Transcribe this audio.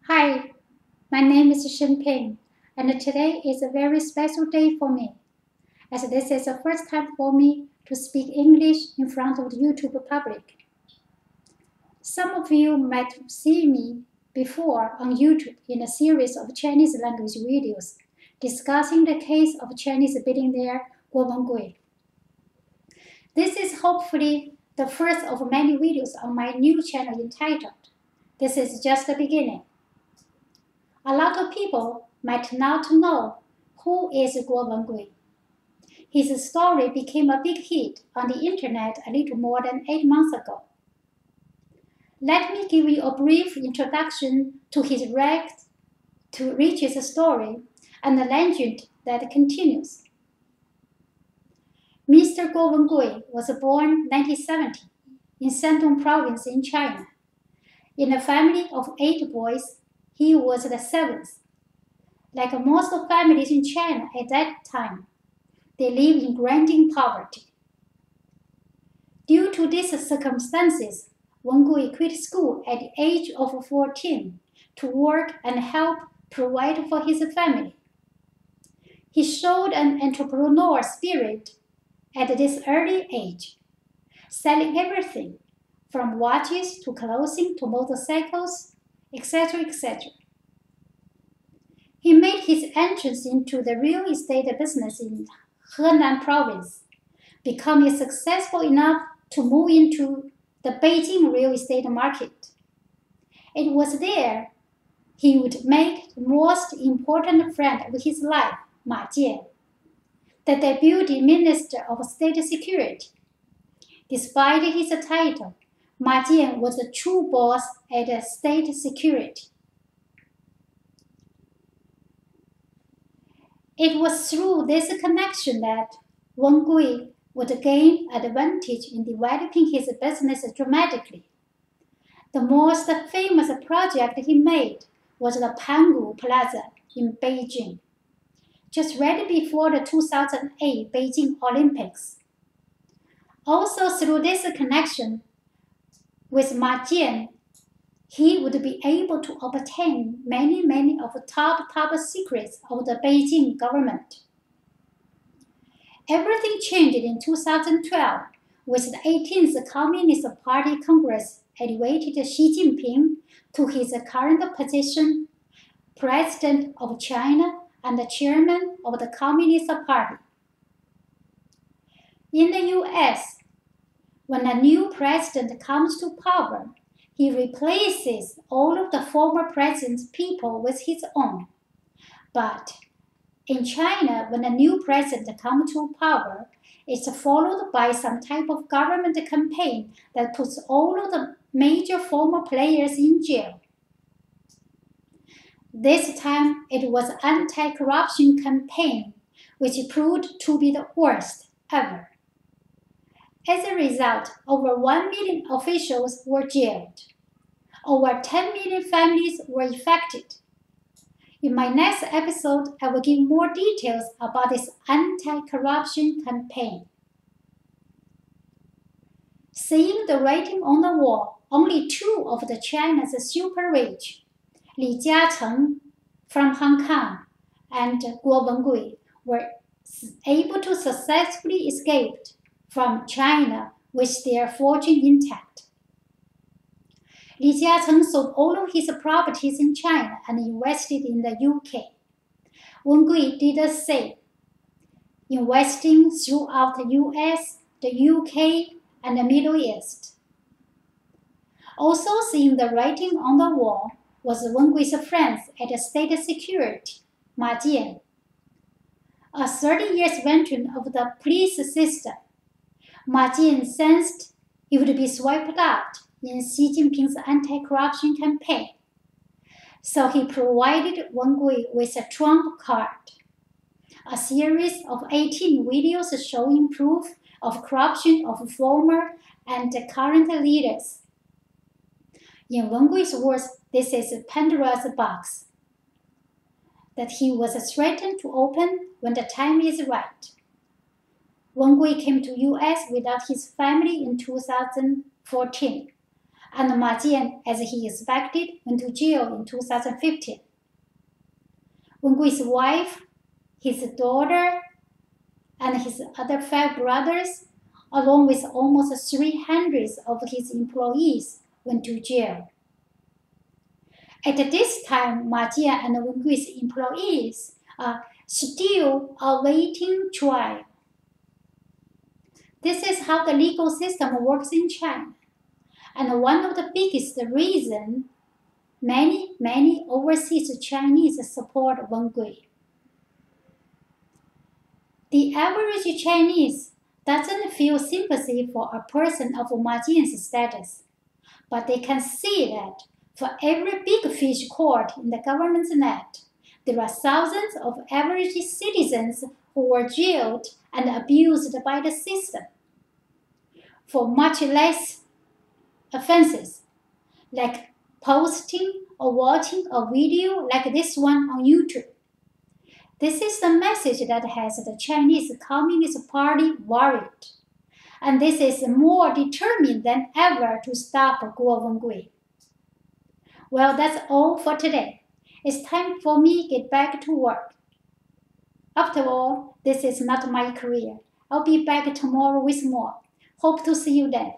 Hi, my name is Ping, and today is a very special day for me, as this is the first time for me to speak English in front of the YouTube public. Some of you might see me before on YouTube in a series of Chinese language videos discussing the case of Chinese billionaire wengui. This is hopefully the first of many videos on my new channel entitled "This is just the beginning." A lot of people might not know who is wengui. His story became a big hit on the internet a little more than 8 months ago. Let me give you a brief introduction to his rags to riches story and the legend that continues. Mr. Wengui was born 1970 in Shandong province in China. In a family of 8 boys, he was the 7th. Like most families in China at that time, they lived in grinding poverty. Due to these circumstances, Wengui quit school at the age of 14 to work and help provide for his family. He showed an entrepreneurial spirit at this early age, selling everything from watches to clothing to motorcycles, etc., etc. He made his entrance into the real estate business in Henan province, becoming successful enough to move into the Beijing real estate market. It was there he would make the most important friend of his life, Ma Jian, the deputy minister of state security. Despite his title, Ma Jian was the true boss at state security. It was through this connection that Wengui would gain advantage in developing his business dramatically. The most famous project he made was the Pangu Plaza in Beijing, just right before the 2008 Beijing Olympics. Also through this connection with Ma Jian, he would be able to obtain many of the top secrets of the Beijing government. Everything changed in 2012 with the 18th Communist Party Congress elevated Xi Jinping to his current position, President of China and the Chairman of the Communist Party. In the US, when a new president comes to power, he replaces all of the former president's people with his own. But in China, when a new president comes to power, it's followed by some type of government campaign that puts all of the major former players in jail. This time, it was an anti-corruption campaign, which proved to be the worst ever. As a result, over 1 million officials were jailed. Over 10 million families were affected. In my next episode, I will give more details about this anti-corruption campaign. Seeing the writing on the wall, only 2 of the China's super rich, Li Jiacheng from Hong Kong and Guo Wengui, were able to successfully escape from China with their fortune intact. Li Jiacheng sold all of his properties in China and invested in the UK. Wengui did the same, investing throughout the US, the UK, and the Middle East. Also seeing the writing on the wall was Wengui's friend at State Security, Ma Jian. A 30 years veteran of the police system, Ma Jian sensed he would be swiped out in Xi Jinping's anti-corruption campaign. So he provided Wengui with a trump card, a series of 18 videos showing proof of corruption of former and current leaders. In Wengui's words, this is Pandora's box that he was threatened to open when the time is right. Wengui came to US without his family in 2014. and Ma Jian, as he expected, went to jail in 2015. Wengui's wife, his daughter, and his other 5 brothers, along with almost 300 of his employees, went to jail. At this time, Ma Jian and Wengui's employees are still awaiting trial. This is how the legal system works in China. And one of the biggest reasons many overseas Chinese support wengui. The average Chinese doesn't feel sympathy for a person of Ma Jian's status, but they can see that for every big fish caught in the government's net, there are thousands of average citizens who were jailed and abused by the system for much less offenses, like posting or watching a video like this one on YouTube. This is the message that has the Chinese Communist Party worried, and this is more determined than ever to stop Guo Wengui. Well, that's all for today. It's time for me to get back to work. After all, this is not my career. I'll be back tomorrow with more. Hope to see you then.